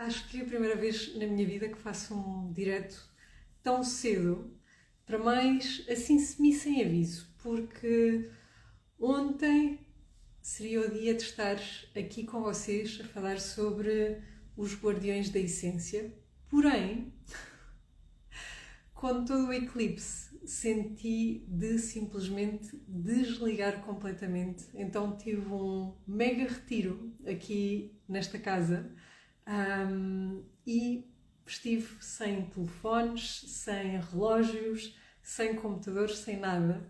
Acho que é a primeira vez na minha vida que faço um direto tão cedo, para mais assim semi sem aviso, porque ontem seria o dia de estar aqui com vocês a falar sobre os Guardiões da Essência. Porém, com todo o eclipse, senti de simplesmente desligar completamente. Então tive um mega retiro aqui nesta casa. E estive sem telefones, sem relógios, sem computadores, sem nada.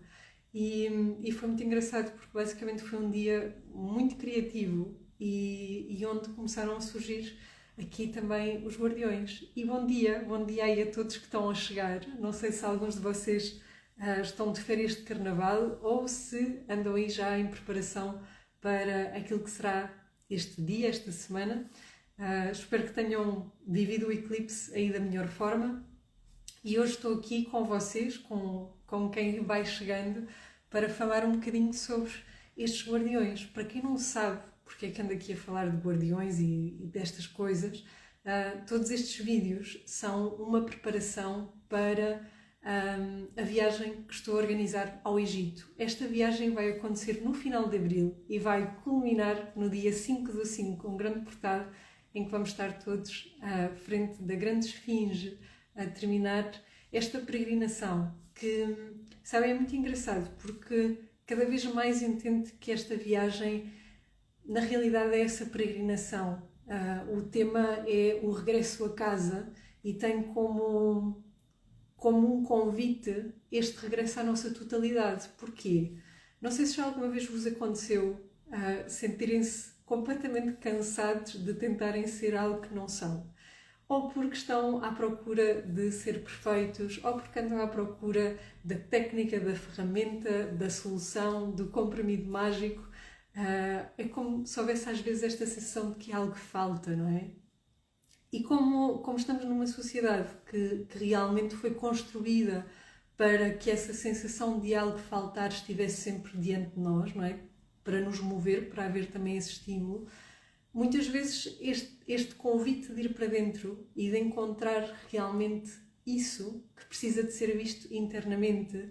E foi muito engraçado porque basicamente foi um dia muito criativo e onde começaram a surgir aqui também os guardiões. E bom dia aí a todos que estão a chegar. Não sei se alguns de vocês estão de férias de carnaval ou se andam aí já em preparação para aquilo que será este dia, esta semana. Espero que tenham vivido o eclipse aí da melhor forma e hoje estou aqui com vocês, com quem vai chegando, para falar um bocadinho sobre estes guardiões. Para quem não sabe porque é que ando aqui a falar de guardiões e destas coisas, todos estes vídeos são uma preparação para a viagem que estou a organizar ao Egito. Esta viagem vai acontecer no final de abril e vai culminar no dia 5/5, um grande portado em que vamos estar todos à frente da grande esfinge a terminar esta peregrinação, que, sabe, é muito engraçado, porque cada vez mais entendo que esta viagem, na realidade, é essa peregrinação. O tema é o regresso a casa e tem como um convite este regresso à nossa totalidade. Porquê? Não sei se já alguma vez vos aconteceu sentirem-se completamente cansados de tentarem ser algo que não são. Ou porque estão à procura de ser perfeitos, ou porque andam à procura da técnica, da ferramenta, da solução, do comprimido mágico. É como se houvesse às vezes esta sensação de que algo falta, não é? E como estamos numa sociedade que realmente foi construída para que essa sensação de algo faltar estivesse sempre diante de nós, não é? Para nos mover, para haver também esse estímulo, muitas vezes este convite de ir para dentro e de encontrar realmente isso que precisa de ser visto internamente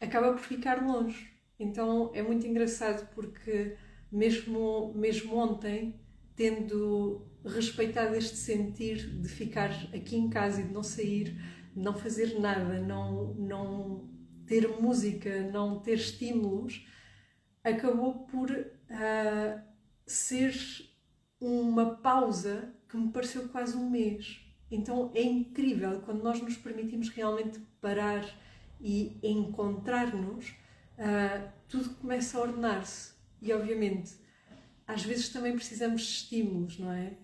acaba por ficar longe. Então é muito engraçado porque mesmo ontem, tendo respeitado este sentir de ficar aqui em casa e de não sair, não fazer nada, não ter música, não ter estímulos, acabou por ser uma pausa que me pareceu quase um mês. Então é incrível quando nós nos permitimos realmente parar e encontrar-nos, tudo começa a ordenar-se. E obviamente, às vezes também precisamos de estímulos, não é?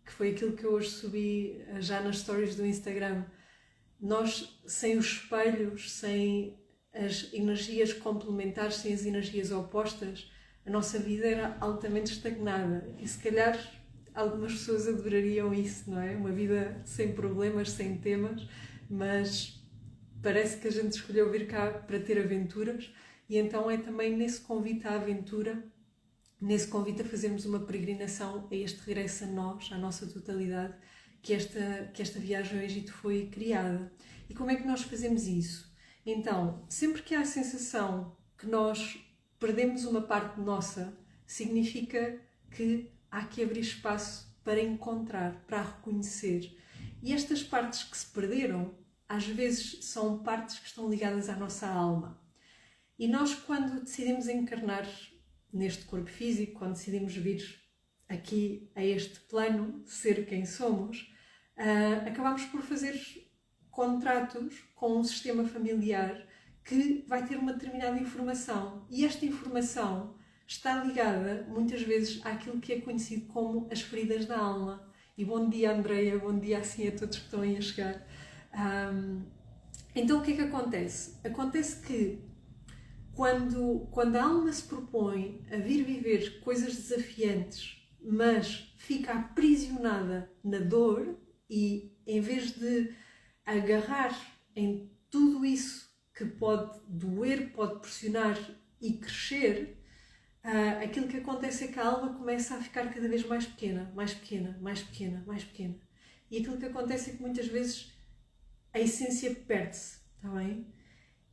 Que foi aquilo que eu hoje subi já nas stories do Instagram. Nós, sem os espelhos, sem as energias complementares, sem as energias opostas, a nossa vida era altamente estagnada. E se calhar algumas pessoas adorariam isso, não é? Uma vida sem problemas, sem temas, mas parece que a gente escolheu vir cá para ter aventuras e então é também nesse convite à aventura, nesse convite a fazermos uma peregrinação a este regresso a nós, à nossa totalidade, que esta viagem ao Egito foi criada. E como é que nós fazemos isso? Então, sempre que há a sensação que nós perdemos uma parte nossa, significa que há que abrir espaço para encontrar, para reconhecer. E estas partes que se perderam, às vezes são partes que estão ligadas à nossa alma. E nós, quando decidimos encarnar neste corpo físico, quando decidimos vir aqui a este plano, ser quem somos, acabamos por fazer contratos com um sistema familiar que vai ter uma determinada informação. E esta informação está ligada, muitas vezes, àquilo que é conhecido como as feridas da alma. E bom dia, Andreia, bom dia assim a todos que estão aí a chegar. Então o que é que acontece? Acontece que quando a alma se propõe a vir viver coisas desafiantes, mas fica aprisionada na dor e em vez de agarrar em tudo isso que pode doer, pode pressionar e crescer, aquilo que acontece é que a alma começa a ficar cada vez mais pequena, mais pequena, mais pequena, mais pequena. E aquilo que acontece é que muitas vezes a essência perde-se, está bem?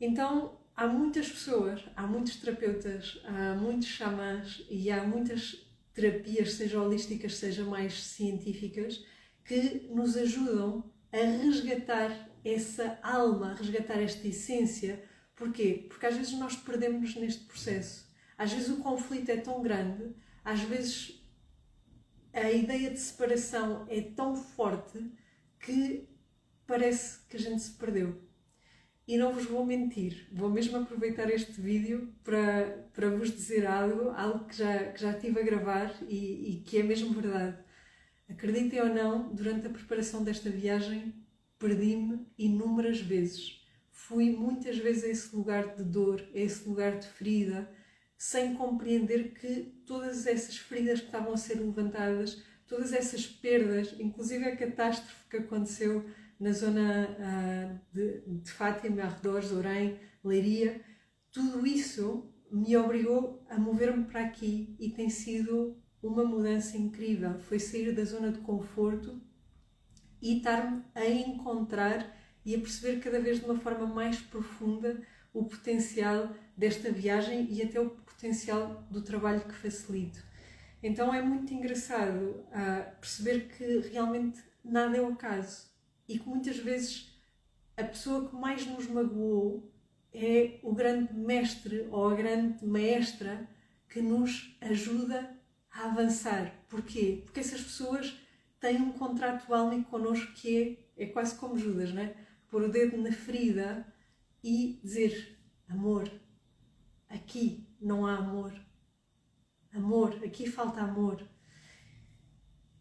Então, há muitas pessoas, há muitos terapeutas, há muitos xamãs e há muitas terapias, seja holísticas, seja mais científicas, que nos ajudam a resgatar essa alma, a resgatar esta essência. Porquê? Porque às vezes nós perdemos neste processo. Às vezes o conflito é tão grande, às vezes a ideia de separação é tão forte que parece que a gente se perdeu. E não vos vou mentir, vou mesmo aproveitar este vídeo para vos dizer algo que já estive a gravar e que é mesmo verdade. Acreditem ou não, durante a preparação desta viagem, perdi-me inúmeras vezes. Fui muitas vezes a esse lugar de dor, a esse lugar de ferida, sem compreender que todas essas feridas que estavam a ser levantadas, todas essas perdas, inclusive a catástrofe que aconteceu na zona de Fátima, arredores, Orém, Leiria, tudo isso me obrigou a mover-me para aqui e tem sido uma mudança incrível. Foi sair da zona de conforto e estar-me a encontrar e a perceber cada vez de uma forma mais profunda o potencial desta viagem e até o potencial do trabalho que facilito. Então é muito engraçado perceber que realmente nada é o acaso e que muitas vezes a pessoa que mais nos magoou é o grande mestre ou a grande maestra que nos ajuda a avançar. Porquê? Porque essas pessoas têm um contrato álmico connosco que é quase como Judas, não é? Pôr o dedo na ferida e dizer: amor, aqui não há amor. Amor, aqui falta amor.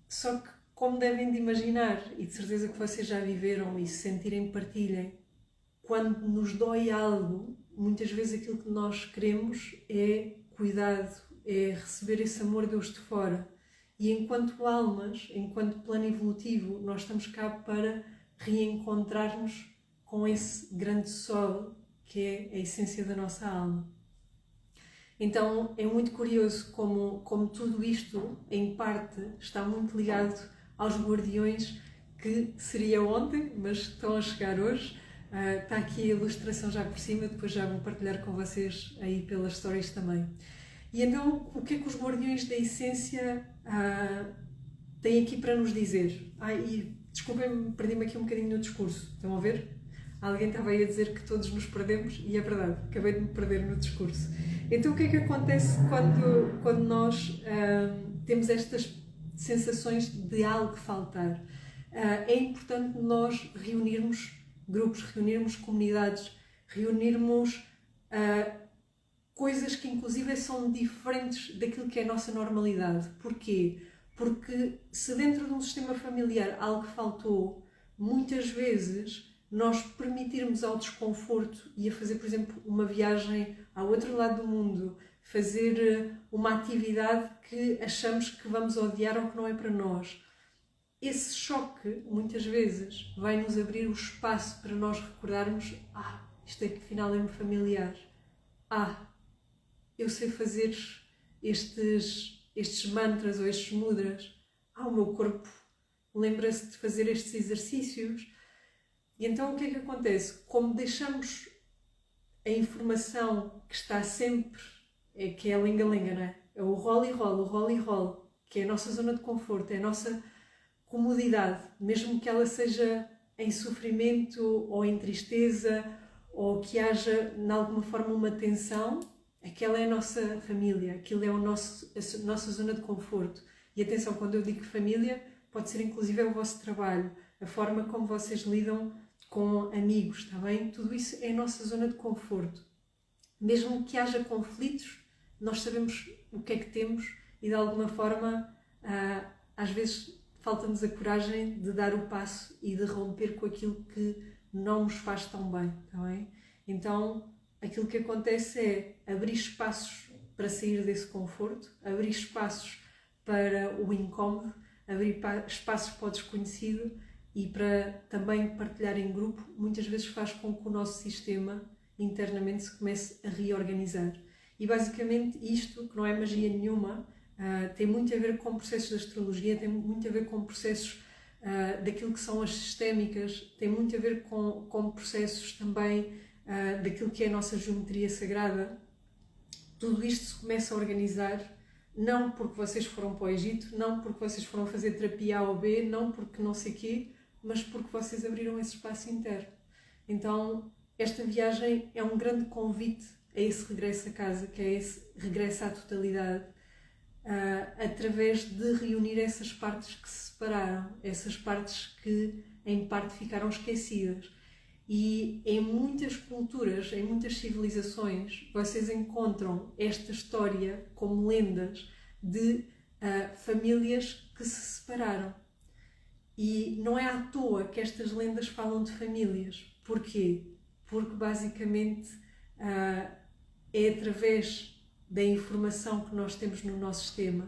Só que, como devem de imaginar, e de certeza que vocês já viveram e se sentirem, partilhem, quando nos dói algo, muitas vezes aquilo que nós queremos é cuidado, é receber esse amor de Deus de fora. E enquanto almas, enquanto plano evolutivo, nós estamos cá para reencontrar-nos com esse grande sol que é a essência da nossa alma. Então é muito curioso como tudo isto, em parte, está muito ligado aos guardiões, que seria ontem, mas estão a chegar hoje. Está aqui a ilustração já por cima, depois já vou partilhar com vocês aí pelas stories também. E então, o que é que os guardiões da essência têm aqui para nos dizer? E desculpem-me, perdi-me aqui um bocadinho no discurso, estão a ver? Alguém estava aí a dizer que todos nos perdemos, e é verdade, acabei de me perder no discurso. Então o que é que acontece quando nós temos estas sensações de algo faltar? É importante nós reunirmos grupos, reunirmos comunidades, reunirmos coisas que inclusive são diferentes daquilo que é a nossa normalidade. Porquê? Porque se dentro de um sistema familiar algo faltou, muitas vezes nós permitirmos ao desconforto e a fazer, por exemplo, uma viagem ao outro lado do mundo, fazer uma atividade que achamos que vamos odiar ou que não é para nós. Esse choque, muitas vezes, vai nos abrir o espaço para nós recordarmos: isto aqui afinal é-me familiar. Eu sei fazer estes mantras ou estes mudras. O meu corpo lembra-se de fazer estes exercícios. E então o que é que acontece? Como deixamos a informação que está sempre, que é a lenga-lenga, não é? É o rola e rola, o rola e rola, que é a nossa zona de conforto, é a nossa comodidade, mesmo que ela seja em sofrimento ou em tristeza, ou que haja, de alguma forma, uma tensão, aquela é a nossa família, aquilo é a nossa zona de conforto. E atenção, quando eu digo família, pode ser inclusive o vosso trabalho, a forma como vocês lidam com amigos, está bem? Tudo isso é a nossa zona de conforto. Mesmo que haja conflitos, nós sabemos o que é que temos e de alguma forma, às vezes, falta-nos a coragem de dar o passo e de romper com aquilo que não nos faz tão bem, está bem? Então, aquilo que acontece é abrir espaços para sair desse conforto, abrir espaços para o incómodo, abrir espaços para o desconhecido e para também partilhar em grupo, muitas vezes faz com que o nosso sistema internamente se comece a reorganizar. E basicamente isto, que não é magia nenhuma, tem muito a ver com processos de astrologia, tem muito a ver com processos daquilo que são as sistémicas, tem muito a ver com processos também daquilo que é a nossa geometria sagrada. Tudo isto se começa a organizar, não porque vocês foram para o Egito, não porque vocês foram fazer terapia A ou B, não porque não sei quê, mas porque vocês abriram esse espaço interno. Então, esta viagem é um grande convite a esse regresso a casa, que é esse regresso à totalidade, através de reunir essas partes que se separaram, essas partes que em parte ficaram esquecidas. E em muitas culturas, em muitas civilizações, vocês encontram esta história como lendas de famílias que se separaram. E não é à toa que estas lendas falam de famílias. Porquê? Porque basicamente é através da informação que nós temos no nosso sistema,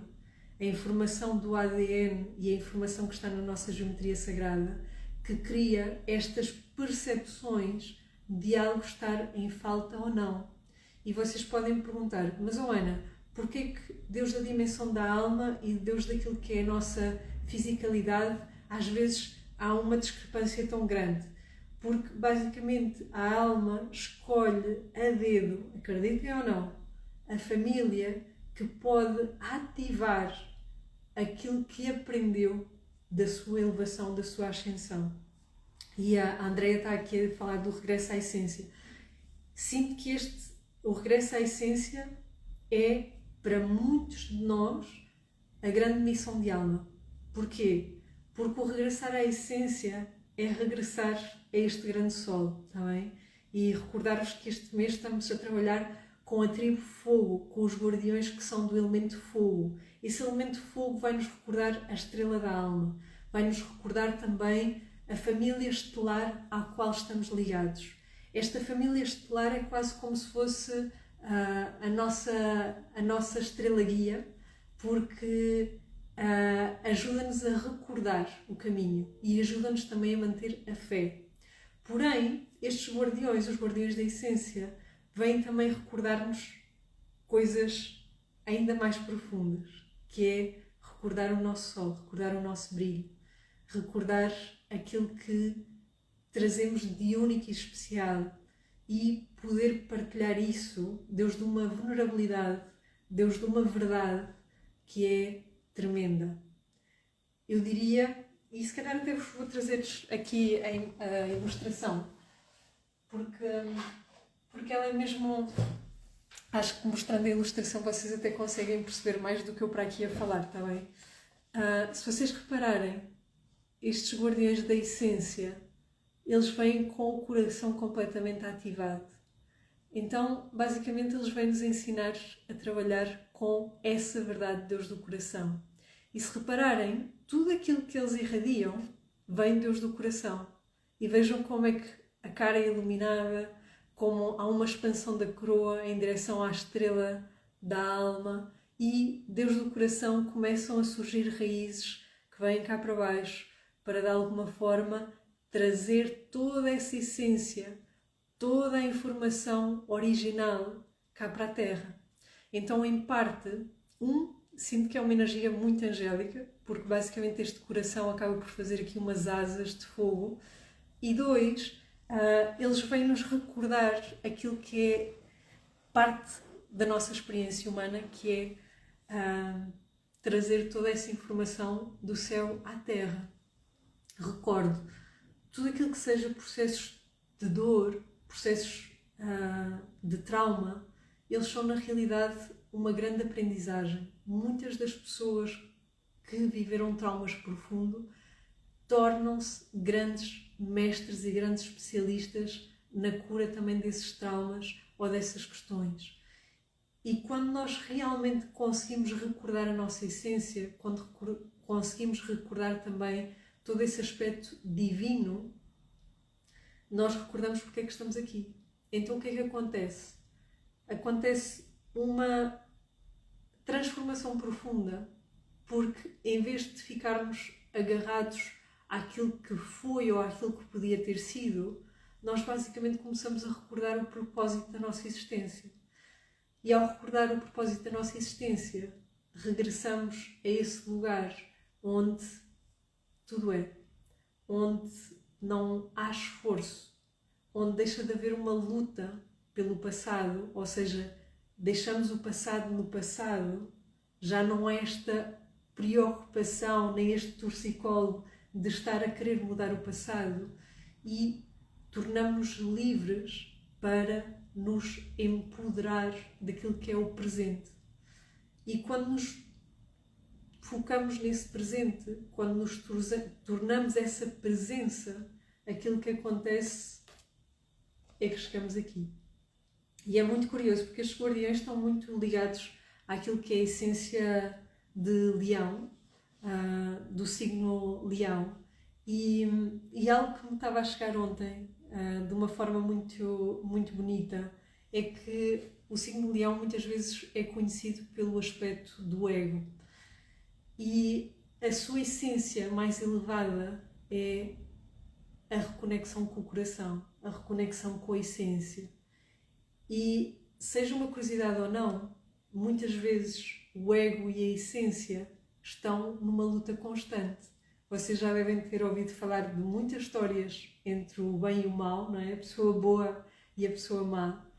a informação do ADN e a informação que está na nossa geometria sagrada, que cria estas percepções de algo estar em falta ou não. E vocês podem me perguntar, mas Ana, porquê que Deus da dimensão da alma e Deus daquilo que é a nossa fisicalidade, às vezes há uma discrepância tão grande? Porque basicamente a alma escolhe a dedo, acreditem ou não, a família que pode ativar aquilo que aprendeu da sua elevação, da sua ascensão. E a Andrea está aqui a falar do regresso à essência. Sinto que o regresso à essência é, para muitos de nós, a grande missão de alma. Porquê? Porque o regressar à essência é regressar a este grande sol, está bem? E recordar-vos que este mês estamos a trabalhar com a tribo fogo, com os guardiões que são do elemento fogo. Esse elemento fogo vai-nos recordar a estrela da alma, vai-nos recordar também a família estelar à qual estamos ligados. Esta família estelar é quase como se fosse a nossa estrela guia, porque ajuda-nos a recordar o caminho e ajuda-nos também a manter a fé. Porém, estes guardiões, os guardiões da essência, vêm também recordar-nos coisas ainda mais profundas, que é recordar o nosso sol, recordar o nosso brilho, recordar aquilo que trazemos de único e especial e poder partilhar isso, Deus de uma vulnerabilidade, Deus de uma verdade que é tremenda. Eu diria, e se calhar até vos vou trazer aqui a ilustração, porque ela é mesmo, acho que mostrando a ilustração vocês até conseguem perceber mais do que eu para aqui a falar, está bem? Se vocês repararem, estes guardiões da essência, eles vêm com o coração completamente ativado. Então, basicamente, eles vêm nos ensinar a trabalhar com essa verdade de Deus do coração. E se repararem, tudo aquilo que eles irradiam vem de Deus do coração. E vejam como é que a cara é iluminada, como há uma expansão da coroa em direção à estrela da alma, e Deus do coração começam a surgir raízes que vêm cá para baixo, para de alguma forma trazer toda essa essência, toda a informação original cá para a Terra. Então, em parte, sinto que é uma energia muito angélica, porque basicamente este coração acaba por fazer aqui umas asas de fogo, e 2, eles vêm-nos recordar aquilo que é parte da nossa experiência humana, que é trazer toda essa informação do céu à Terra. Recordo, tudo aquilo que seja processos de dor, processos de trauma, eles são na realidade uma grande aprendizagem. Muitas das pessoas que viveram traumas profundos tornam-se grandes mestres e grandes especialistas na cura também desses traumas ou dessas questões. E quando nós realmente conseguimos recordar a nossa essência, quando conseguimos recordar também todo esse aspecto divino, nós recordamos porque é que estamos aqui. Então o que é que acontece? Acontece uma transformação profunda, porque em vez de ficarmos agarrados àquilo que foi ou àquilo que podia ter sido, nós basicamente começamos a recordar o propósito da nossa existência. E ao recordar o propósito da nossa existência, regressamos a esse lugar onde tudo é, onde não há esforço, onde deixa de haver uma luta pelo passado, ou seja, deixamos o passado no passado, já não há esta preocupação, nem este torcicolo de estar a querer mudar o passado, e tornamos-nos livres para nos empoderar daquilo que é o presente. E quando nos focamos nesse presente, quando nos tornamos essa presença, aquilo que acontece é que chegamos aqui. E é muito curioso, porque estes guardiões estão muito ligados àquilo que é a essência de Leão, do signo Leão. E algo que me estava a chegar ontem, de uma forma muito, muito bonita, é que o signo Leão muitas vezes é conhecido pelo aspecto do ego. E a sua essência mais elevada é a reconexão com o coração, a reconexão com a essência. E seja uma curiosidade ou não, muitas vezes o ego e a essência estão numa luta constante. Vocês já devem ter ouvido falar de muitas histórias entre o bem e o mal, não é? A pessoa boa e a pessoa má.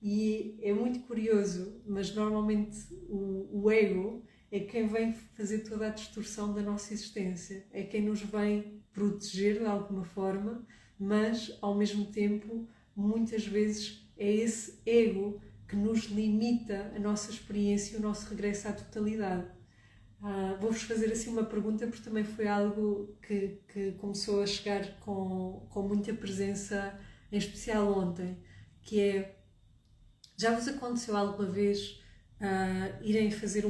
E é muito curioso, mas normalmente o ego é quem vem fazer toda a distorção da nossa existência. É quem nos vem proteger de alguma forma, mas ao mesmo tempo, muitas vezes é esse ego que nos limita a nossa experiência e o nosso regresso à totalidade. Vou-vos fazer assim uma pergunta, porque também foi algo que começou a chegar com muita presença, em especial ontem, que é: já vos aconteceu alguma vez irem fazer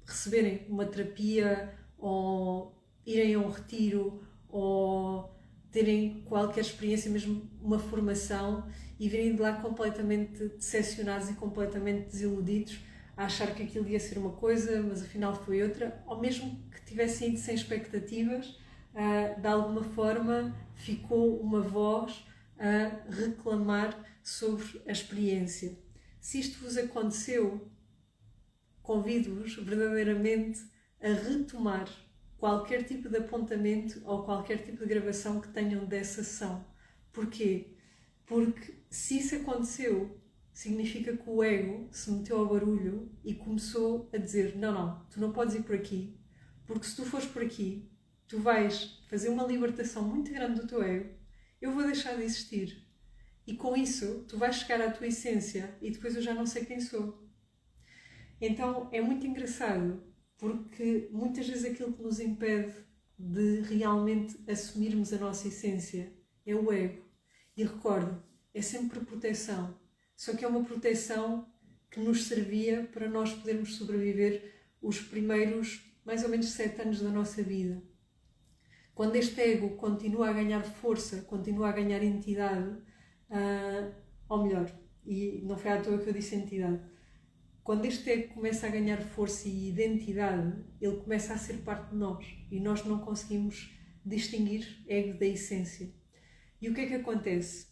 receberem uma terapia, ou irem a um retiro, ou terem qualquer experiência, mesmo uma formação, e virem de lá completamente decepcionados e completamente desiludidos, a achar que aquilo ia ser uma coisa, mas afinal foi outra, ou mesmo que tivessem ido sem expectativas, de alguma forma ficou uma voz a reclamar sobre a experiência. Se isto vos aconteceu, convido-vos verdadeiramente a retomar qualquer tipo de apontamento ou qualquer tipo de gravação que tenham dessa sessão. Porquê? Porque se isso aconteceu, significa que o ego se meteu ao barulho e começou a dizer: não, tu não podes ir por aqui, porque se tu fores por aqui, tu vais fazer uma libertação muito grande do teu ego, eu vou deixar de existir. E com isso, tu vais chegar à tua essência e depois eu já não sei quem sou. Então é muito engraçado, porque muitas vezes aquilo que nos impede de realmente assumirmos a nossa essência é o ego. E recordo, é sempre por proteção. Só que é uma proteção que nos servia para nós podermos sobreviver os primeiros mais ou menos 7 anos da nossa vida. Quando este ego continua a ganhar força, continua a ganhar entidade, ou melhor, e não foi à toa que eu disse entidade, quando este ego começa a ganhar força e identidade, ele começa a ser parte de nós e nós não conseguimos distinguir ego da essência. E o que é que acontece?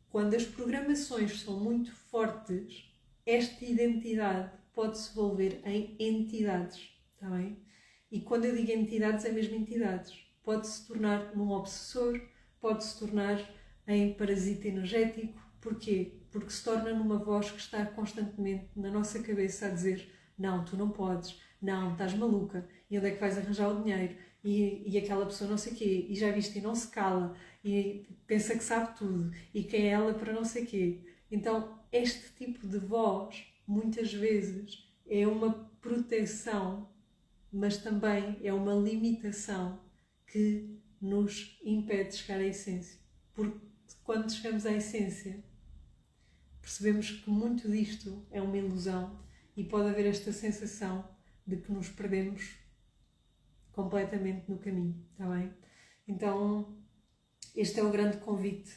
Quando as programações são muito fortes, esta identidade pode se envolver em entidades, está bem? E quando eu digo entidades, é mesmo entidades. Pode se tornar num obsessor, pode se tornar em parasita energético. Porquê? Porque se torna numa voz que está constantemente na nossa cabeça a dizer: não, tu não podes, não, estás maluca, e onde é que vais arranjar o dinheiro? E aquela pessoa não sei o quê, e já viste, e não se cala, e pensa que sabe tudo, e quem é ela para não sei o quê. Então, este tipo de voz, muitas vezes, é uma proteção, mas também é uma limitação que nos impede de chegar à essência. Porque quando chegamos à essência, percebemos que muito disto é uma ilusão e pode haver esta sensação de que nos perdemos completamente no caminho, está bem? Então, este é o grande convite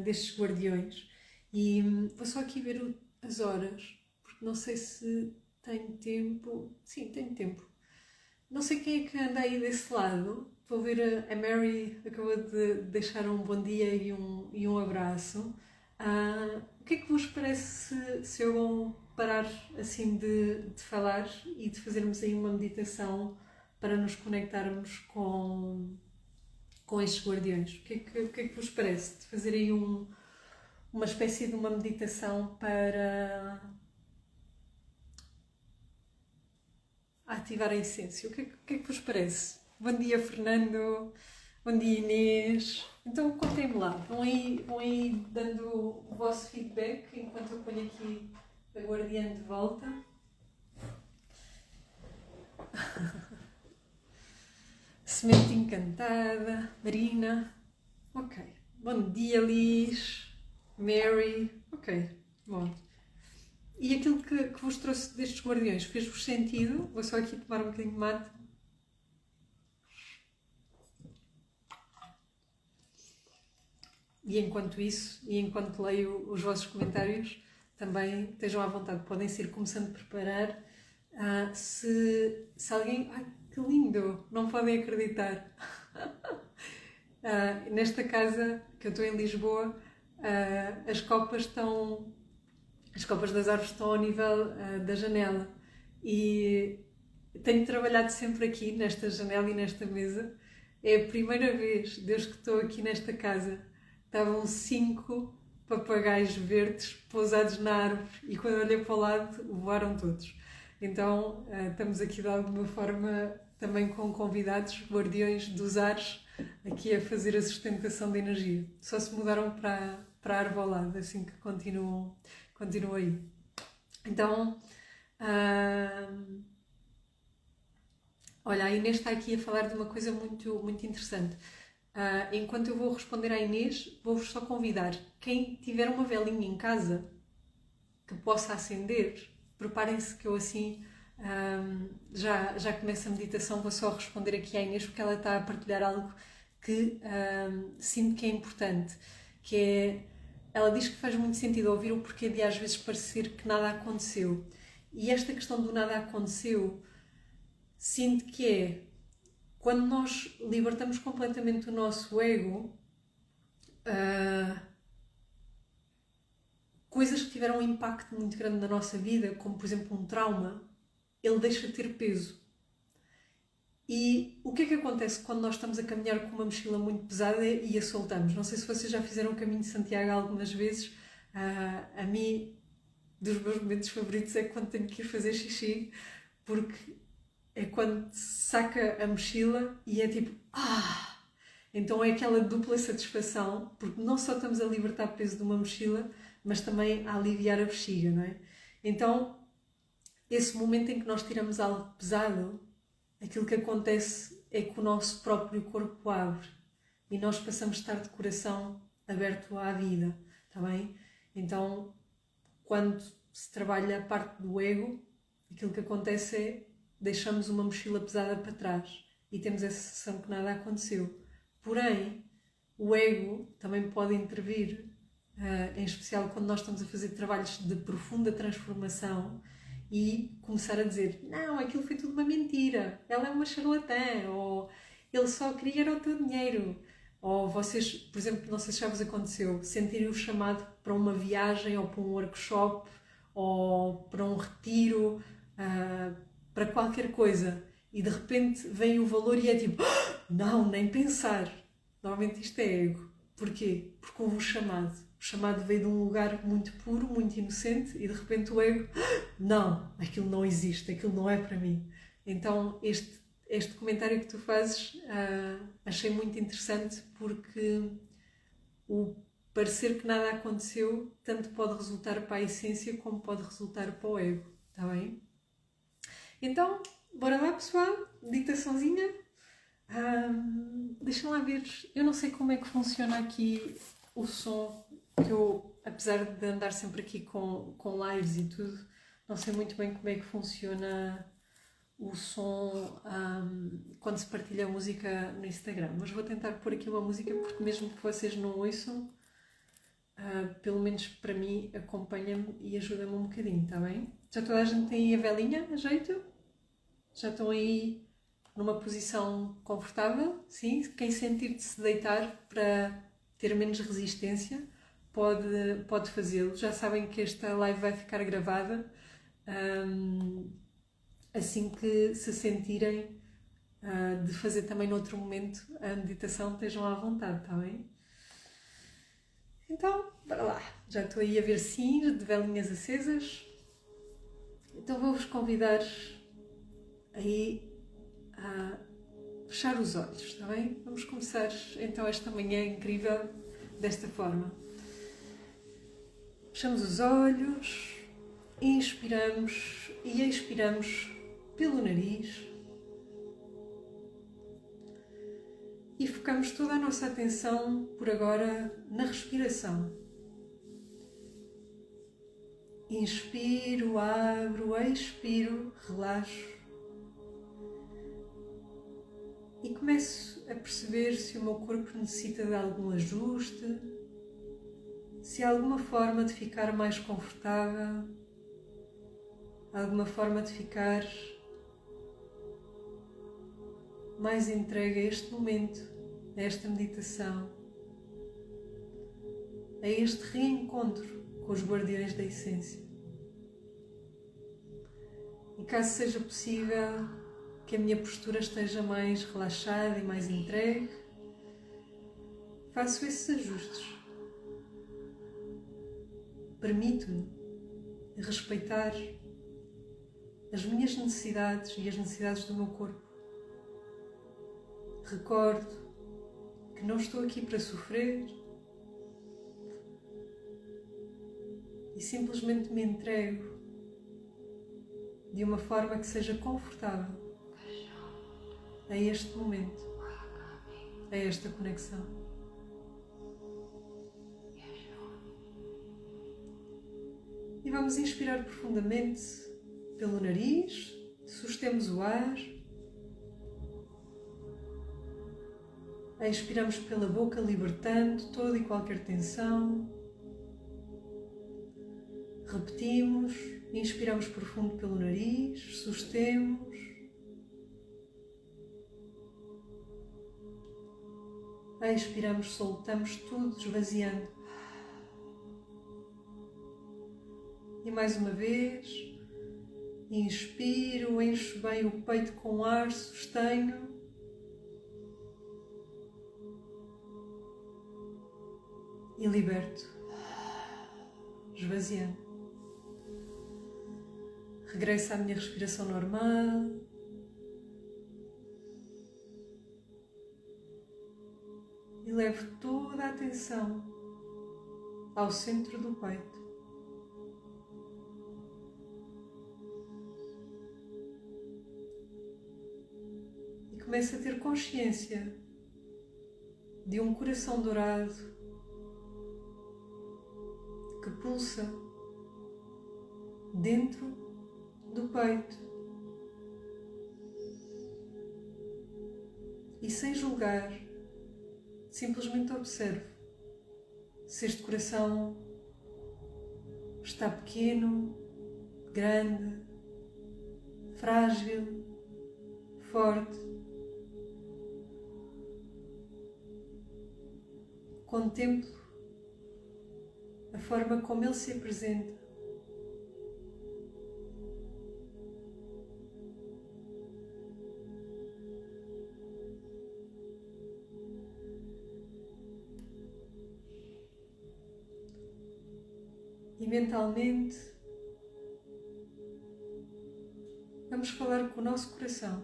destes guardiões. E vou só aqui ver as horas, porque não sei se tenho tempo. Sim, tenho tempo. Não sei quem é que anda aí desse lado. Estou a ver a Mary acabou de deixar um bom dia e um abraço. O que é que vos parece se eu parar assim de falar e de fazermos aí uma meditação para nos conectarmos com estes guardiões. O que é que vos parece? De fazer aí uma espécie de uma meditação para ativar a essência. O que é que vos parece? Bom dia, Fernando. Bom dia, Inês. Então, contem-me lá. Vão aí dando o vosso feedback enquanto eu ponho aqui a guardiã de volta. Semente encantada. Marina. Ok. Bom dia, Liz. Mary. Ok. Bom. E aquilo que vos trouxe destes guardiões fez-vos sentido? Vou só aqui tomar um bocadinho de mate. E enquanto isso, e enquanto leio os vossos comentários, também estejam à vontade, podem ser começando a preparar. Se alguém... Ai, que lindo! Não podem acreditar. Nesta casa, que eu estou em Lisboa, as copas das árvores estão ao nível da janela. E tenho trabalhado sempre aqui, nesta janela e nesta mesa. É a primeira vez, desde que estou aqui nesta casa, estavam 5 papagaios verdes pousados na árvore e quando olhei para o lado voaram todos. Então estamos aqui de alguma forma também com convidados, guardiões dos ares, aqui a fazer a sustentação da energia. Só se mudaram para a árvore ao lado, assim que continuam aí. Então, olha, a Inês está aqui a falar de uma coisa muito, muito interessante. Enquanto eu vou responder à Inês, vou-vos só convidar. Quem tiver uma velinha em casa que possa acender, preparem-se que eu assim já começo a meditação. Vou só responder aqui à Inês porque ela está a partilhar algo que sinto que é importante, que é, ela diz que faz muito sentido ouvir o porquê de às vezes parecer que nada aconteceu. E esta questão do nada aconteceu, sinto que é quando nós libertamos completamente o nosso ego, coisas que tiveram um impacto muito grande na nossa vida, como por exemplo um trauma, ele deixa de ter peso. E o que é que acontece quando nós estamos a caminhar com uma mochila muito pesada e a soltamos? Não sei se vocês já fizeram o caminho de Santiago algumas vezes. A mim, dos meus momentos favoritos é quando tenho que ir fazer xixi, porque é quando saca a mochila e é tipo, então é aquela dupla satisfação, porque não só estamos a libertar peso de uma mochila, mas também a aliviar a bexiga, não é? Então, esse momento em que nós tiramos algo pesado, aquilo que acontece é que o nosso próprio corpo abre e nós passamos a estar de coração aberto à vida, está bem? Então, quando se trabalha a parte do ego, aquilo que acontece é deixamos uma mochila pesada para trás e temos essa sensação que nada aconteceu. Porém, o ego também pode intervir, em especial quando nós estamos a fazer trabalhos de profunda transformação e começar a dizer, não, aquilo foi tudo uma mentira, ela é uma charlatã, ou ele só queria era o teu dinheiro. Ou vocês, por exemplo, não sei se já vos aconteceu, sentirem o chamado para uma viagem ou para um workshop ou para um retiro, para qualquer coisa, e de repente vem o valor e é tipo, não, nem pensar. Normalmente isto é ego. Porquê? Porque houve um chamado. O chamado veio de um lugar muito puro, muito inocente, e de repente o ego, não, aquilo não existe, aquilo não é para mim. Então este comentário que tu fazes, achei muito interessante, porque o parecer que nada aconteceu tanto pode resultar para a essência como pode resultar para o ego, está bem? Então, bora lá, pessoal, meditaçãozinha. Deixa lá ver, eu não sei como é que funciona aqui o som, que eu, apesar de andar sempre aqui com lives e tudo, não sei muito bem como é que funciona o som quando se partilha a música no Instagram, mas vou tentar pôr aqui uma música, porque mesmo que vocês não ouçam, pelo menos para mim acompanha-me e ajuda-me um bocadinho, está bem? Já toda a gente tem aí a velinha a jeito? Já estão aí numa posição confortável? Sim? Quem sentir de se deitar para ter menos resistência pode fazê-lo. Já sabem que esta live vai ficar gravada, assim que se sentirem de fazer também noutro momento a meditação, estejam à vontade, está bem? Então, bora lá. Já estou aí a ver sims de velinhas acesas. Então vou-vos convidar aí a fechar os olhos, está bem? Vamos começar então esta manhã incrível desta forma. Fechamos os olhos, inspiramos e expiramos pelo nariz e focamos toda a nossa atenção por agora na respiração. Inspiro, abro, expiro, relaxo e começo a perceber se o meu corpo necessita de algum ajuste, se há alguma forma de ficar mais confortável, alguma forma de ficar mais entregue a este momento, a esta meditação, a este reencontro com os guardiões da essência. E caso seja possível que a minha postura esteja mais relaxada e mais entregue, faço esses ajustes. Permito-me respeitar as minhas necessidades e as necessidades do meu corpo. Recordo que não estou aqui para sofrer e simplesmente me entrego de uma forma que seja confortável a este momento, a esta conexão. E vamos inspirar profundamente pelo nariz, sustemos o ar, expiramos pela boca, libertando toda e qualquer tensão. Repetimos, inspiramos profundo pelo nariz, sustemos. Expiramos, soltamos tudo, esvaziando. E mais uma vez, inspiro, encho bem o peito com ar, sustenho. E liberto, esvaziando. Regresso à minha respiração normal. E levo toda a atenção ao centro do peito. E começo a ter consciência de um coração dourado que pulsa dentro do peito e, sem julgar, simplesmente observo se este coração está pequeno, grande, frágil, forte. Contemplo a forma como ele se apresenta. E mentalmente vamos falar com o nosso coração.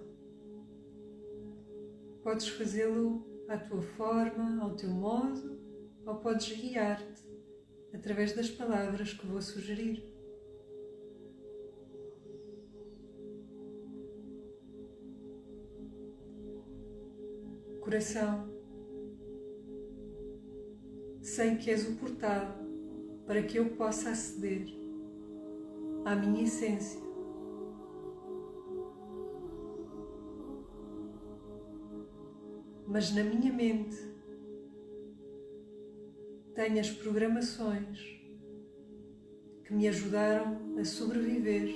Podes fazê-lo à tua forma, ao teu modo, ou podes guiar-te através das palavras que vou sugerir. Coração, sei que és o portal para que eu possa aceder à minha essência. Mas na minha mente tenho as programações que me ajudaram a sobreviver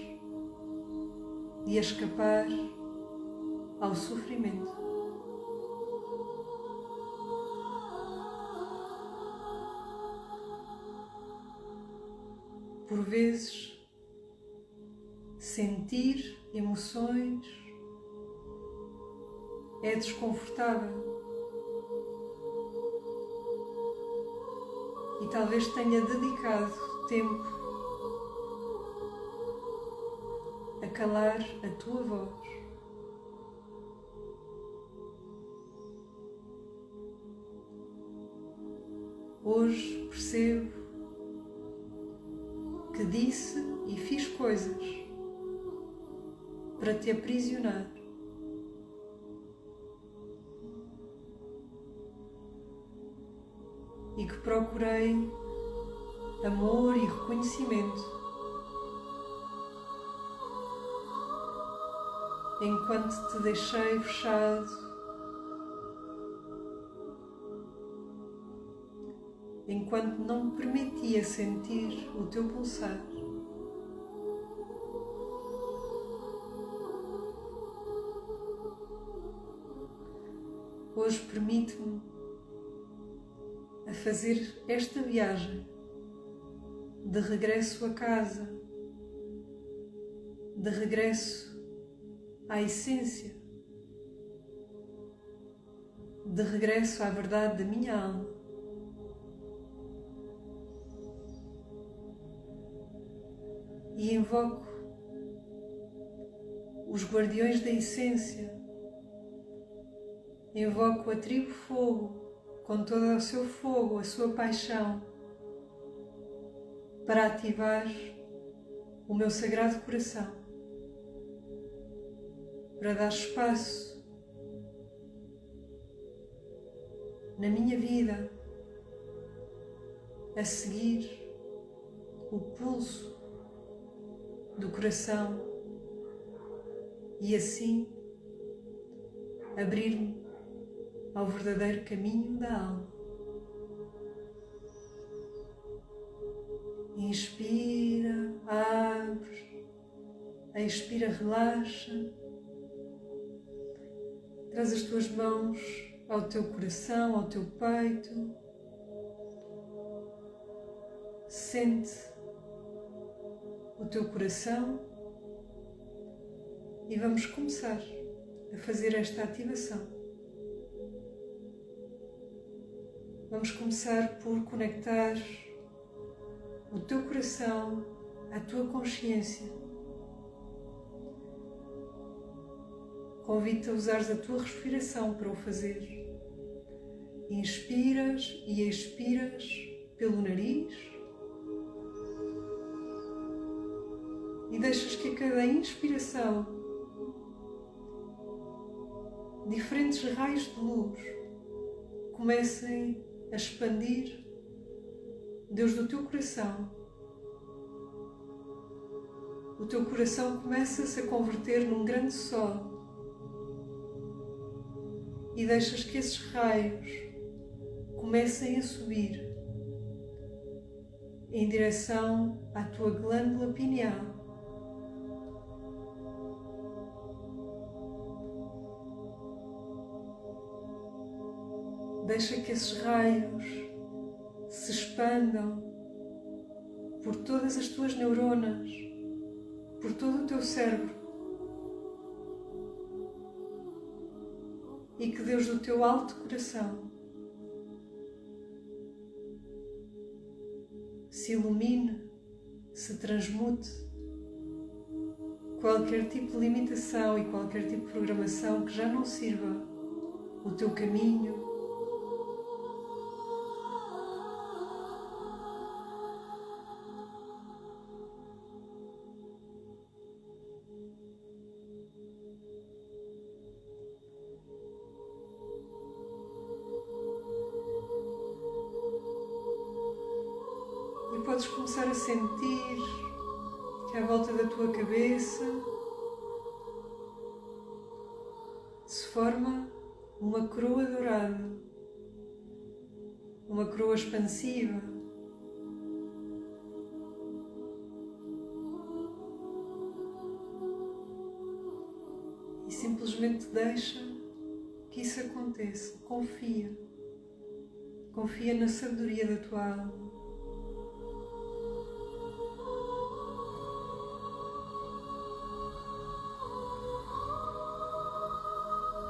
e a escapar ao sofrimento. Por vezes, sentir emoções é desconfortável e talvez tenha dedicado tempo a calar a tua voz. Hoje percebo que disse e fiz coisas para te aprisionar. E que procurei amor e reconhecimento enquanto te deixei fechado, enquanto não me permitia sentir o teu pulsar. Hoje permite-me a fazer esta viagem de regresso a casa, de regresso à essência, de regresso à verdade da minha alma. E invoco os guardiões da essência, invoco a tribo fogo, com todo o seu fogo, a sua paixão, para ativar o meu sagrado coração, para dar espaço na minha vida a seguir o pulso do coração e assim abrir-me ao verdadeiro caminho da alma. Inspira, abre, expira, relaxa. Traz as tuas mãos ao teu coração, ao teu peito. Sente o teu coração e vamos começar a fazer esta ativação. Vamos começar por conectar o teu coração à tua consciência. Convido-te a usares a tua respiração para o fazer. Inspiras e expiras pelo nariz e deixas que a cada inspiração diferentes raios de luz comecem a expandir desde o teu coração. O teu coração começa-se a converter num grande sol e deixas que esses raios comecem a subir em direção à tua glândula pineal. Deixa que esses raios se expandam por todas as tuas neuronas, por todo o teu cérebro e que Deus do teu alto coração se ilumine, se transmute qualquer tipo de limitação e qualquer tipo de programação que já não sirva o teu caminho. E podes começar a sentir que à volta da tua cabeça se forma uma coroa dourada, uma coroa expansiva. E simplesmente deixa que isso aconteça. Confia. Confia na sabedoria da tua alma.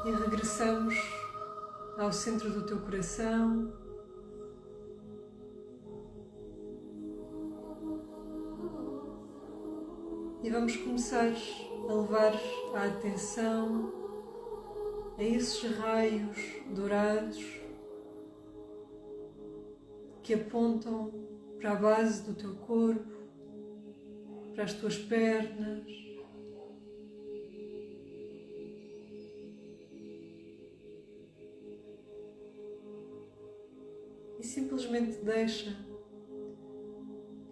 e regressamos ao centro do teu coração. E vamos começar a levar a atenção a esses raios dourados que apontam para a base do teu corpo, para as tuas pernas. E simplesmente deixa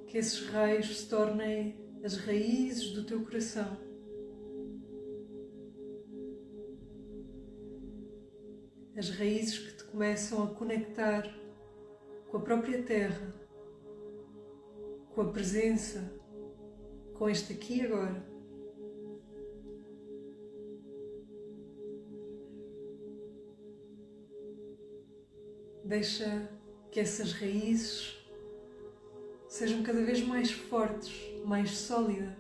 que esses raios se tornem as raízes do teu coração. As raízes que te começam a conectar com a própria terra, com a presença, com este aqui e agora. Deixa que essas raízes sejam cada vez mais fortes, mais sólidas.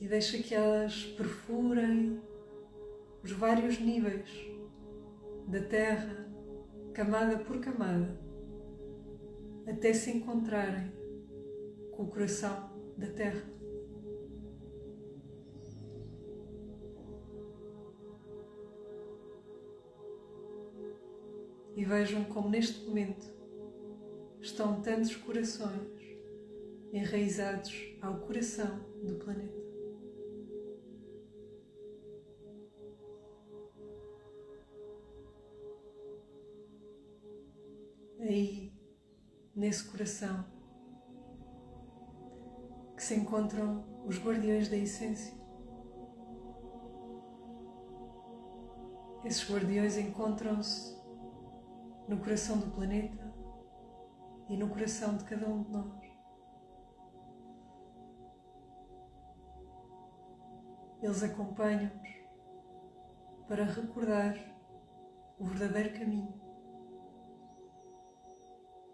E deixa que elas perfurem os vários níveis da Terra, camada por camada, até se encontrarem com o coração da Terra. E vejam como neste momento estão tantos corações enraizados ao coração do planeta. Aí, nesse coração, que se encontram os guardiões da essência. Esses guardiões encontram-se no coração do planeta e no coração de cada um de nós. Eles acompanham-nos para recordar o verdadeiro caminho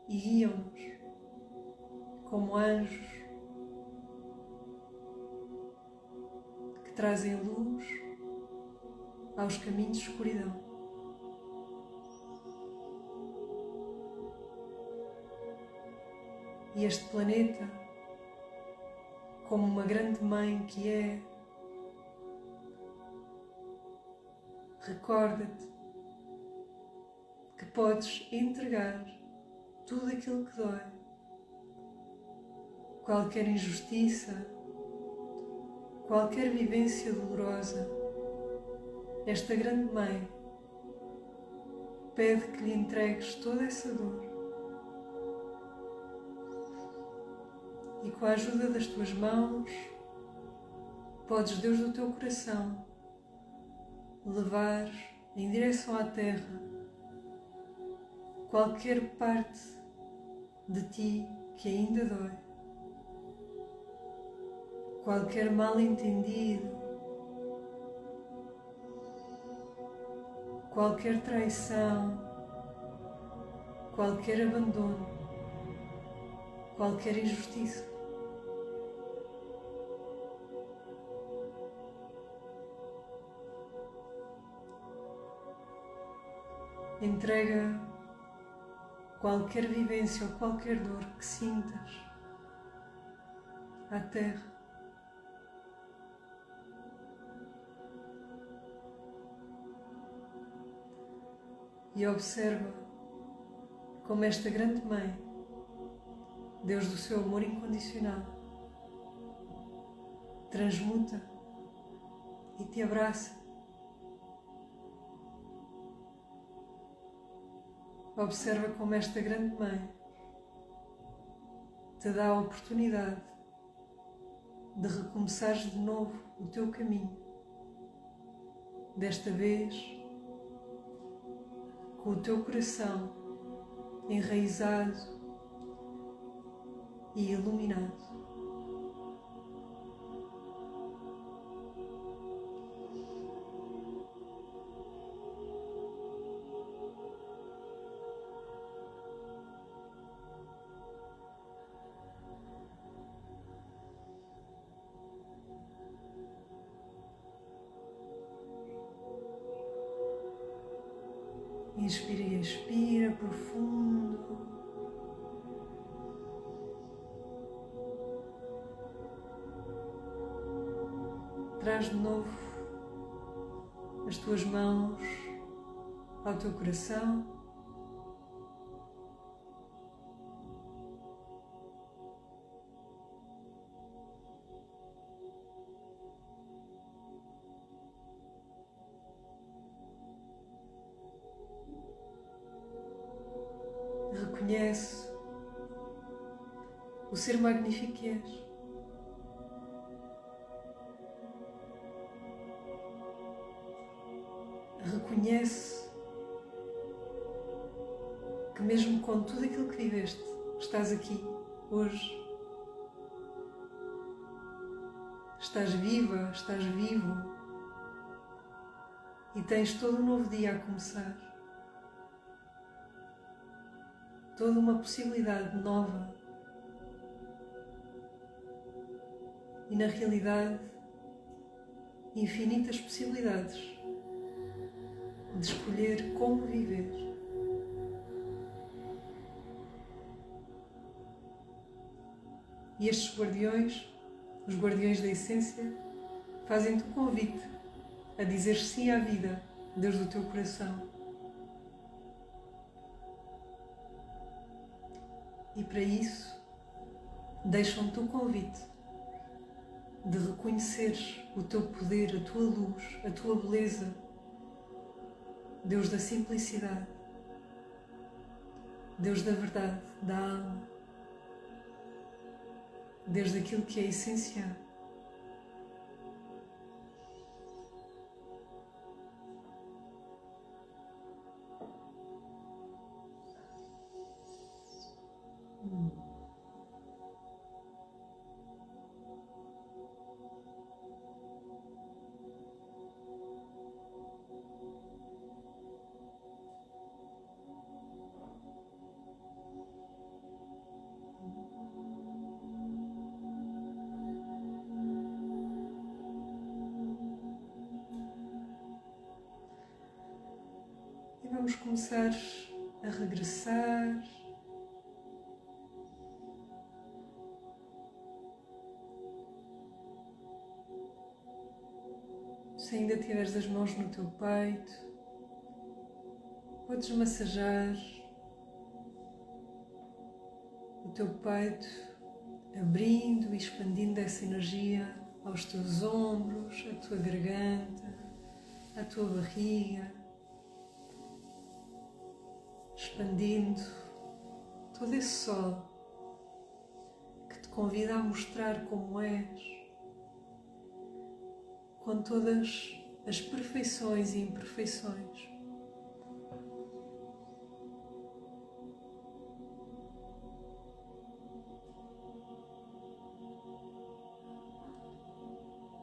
e guiam-nos como anjos que trazem luz aos caminhos de escuridão. E este planeta, como uma grande mãe que é, recorda-te que podes entregar tudo aquilo que dói, qualquer injustiça, qualquer vivência dolorosa. Esta grande mãe pede que lhe entregues toda essa dor. E com a ajuda das tuas mãos, podes, Deus do teu coração, levar em direção à terra qualquer parte de ti que ainda dói, qualquer mal-entendido, qualquer traição, qualquer abandono, qualquer injustiça. Entrega qualquer vivência ou qualquer dor que sintas à terra. E observa como esta grande mãe, Deus do seu amor incondicional, transmuta e te abraça. Observa como esta grande mãe te dá a oportunidade de recomeçares de novo o teu caminho, desta vez com o teu coração enraizado e iluminado. Inspira e expira profundo. Traz de novo as tuas mãos ao teu coração. Reconhece o ser magnífico que és. Reconhece que mesmo com tudo aquilo que viveste, estás aqui, hoje. Estás viva, estás vivo e tens todo um novo dia a começar. Toda uma possibilidade nova. E na realidade, infinitas possibilidades de escolher como viver. E estes guardiões, os guardiões da essência, fazem-te um convite a dizer sim à vida desde o teu coração. E para isso, deixam-te o convite de reconheceres o teu poder, a tua luz, a tua beleza, Deus da simplicidade, Deus da verdade, da alma, Deus daquilo que é essencial. E vamos começar a regressar. Se ainda tiveres as mãos no teu peito, podes massajar o teu peito, abrindo e expandindo essa energia aos teus ombros, à tua garganta, à tua barriga, expandindo todo esse sol que te convida a mostrar como és, com todas as perfeições e imperfeições.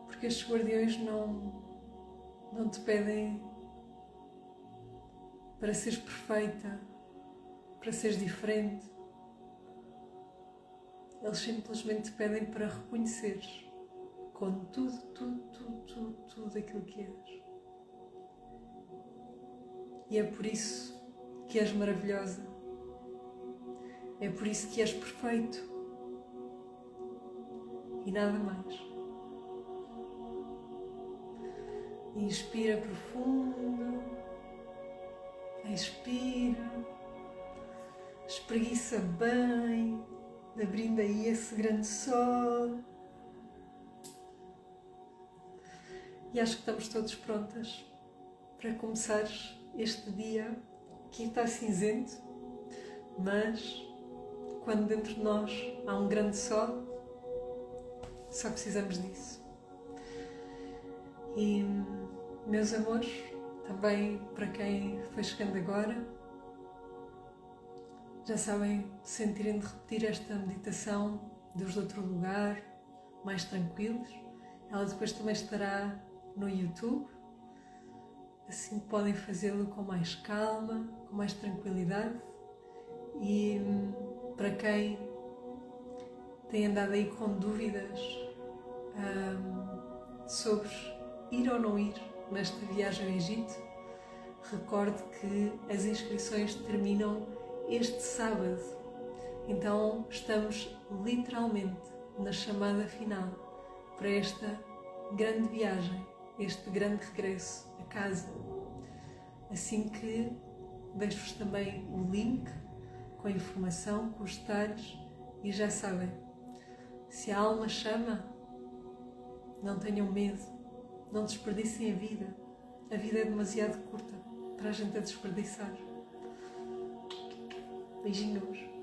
Porque estes guardiões não te pedem para seres perfeita, para seres diferente. Eles simplesmente te pedem para reconheceres com tudo aquilo que és. E é por isso que és maravilhosa. É por isso que és perfeito. E nada mais. Inspira profundo. Expira. Espreguiça bem, abrindo aí esse grande sol. E acho que estamos todos prontas para começar este dia que está cinzento, mas quando dentro de nós há um grande sol, só precisamos disso. E, meus amores, também para quem foi chegando agora, já sabem, se sentirem de repetir esta meditação desde outro lugar, mais tranquilos, ela depois também estará no YouTube, assim podem fazê-lo com mais calma, com mais tranquilidade. E para quem tem andado aí com dúvidas sobre ir ou não ir nesta viagem ao Egito, recordo que as inscrições terminam este sábado. Então estamos literalmente na chamada final para esta grande viagem, este grande regresso a casa. Assim que deixo-vos também o link com a informação, com os detalhes, e já sabem, se a alma chama, não tenham medo, não desperdicem a vida. A vida é demasiado curta para a gente a desperdiçar. Beijinhos.